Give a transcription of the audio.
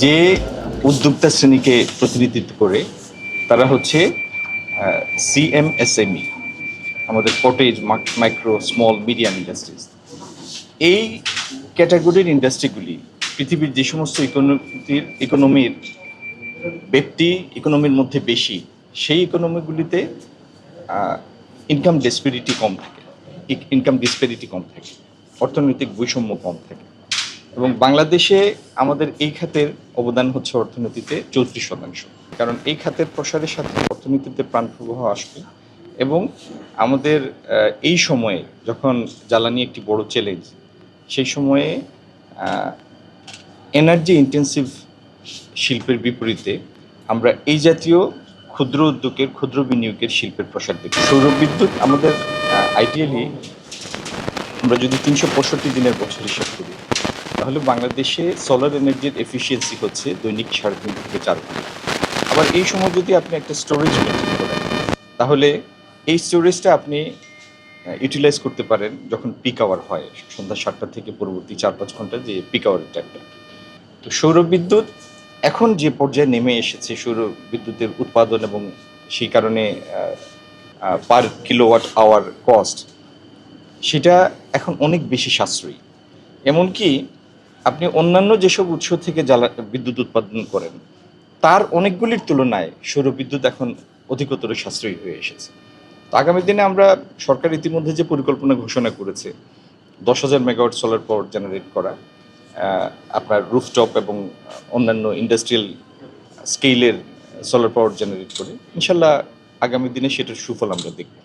যে উদ্যোক্তা শ্রেণীকে প্রতিনিধিত্ব করে তারা হচ্ছে সিএমএসএমই, আমাদের cottage, micro, small, medium industries. এই ক্যাটাগরির ইন্ডাস্ট্রিগুলি পৃথিবীর যে সমস্ত ইকোনমির ব্যক্তি ইকোনমির মধ্যে বেশি, সেই ইকোনমিগুলিতে ইনকাম ডিসপ্যারিটি কম থাকে, অর্থনৈতিক বৈষম্য কম থাকে। এবং বাংলাদেশে আমাদের এই খাতের অবদান হচ্ছে অর্থনীতিতে 34%। কারণ এই খাতের প্রসারের সাথে অর্থনীতিতে প্রাণপ্রবাহ আসবে এবং আমাদের এই সময়ে যখন জ্বালানি একটি বড় চ্যালেঞ্জ, সেই সময়ে এনার্জি ইন্টেন্সিভ শিল্পের বিপরীতে আমরা এই জাতীয় ক্ষুদ্র উদ্যোগের, ক্ষুদ্র বিনিয়োগের শিল্পের প্রসার দেখি। সৌরবিদ্যুৎ আমাদের আইডিয়ালি আমরা যদি 365 দিনের বছর হিসাব করি, তাহলে বাংলাদেশে সোলার এনার্জির এফিসিয়েন্সি হচ্ছে দৈনিক 3.5 থেকে 4 ঘন্টা। আবার এই সময় যদি আপনি একটা স্টোরেজ মেনটেন করেন, তাহলে এই স্টোরেজটা আপনি ইউটিলাইজ করতে পারেন যখন পিক আওয়ার হয়, সন্ধ্যা 7টা থেকে পরবর্তী 4-5 ঘন্টা যে পিক আওয়ারের টাইমটা। তো সৌরবিদ্যুৎ এখন যে পর্যায়ে নেমে এসেছে, সৌরবিদ্যুতের উৎপাদন এবং সেই কারণে পার কিলোওয়াট আওয়ার কস্ট, সেটা এখন অনেক বেশি সাশ্রয়ী। এমনকি আপনি অন্যান্য যেসব উৎস থেকে বিদ্যুৎ উৎপাদন করেন, তার অনেকগুলির তুলনায় সৌরবিদ্যুৎ এখন অধিকতর সাশ্রয়ী হয়ে এসেছে। তো আগামী দিনে আমরা, সরকার ইতিমধ্যে যে পরিকল্পনা ঘোষণা করেছে 10,000 মেগাওয়াট সোলার পাওয়ার জেনারেট করা, আপনার রুফটপ এবং অন্যান্য ইন্ডাস্ট্রিয়াল স্কেলের সোলার পাওয়ার জেনারেট করে, ইনশাল্লাহ আগামী দিনে সেটার সুফল আমরা দেখব।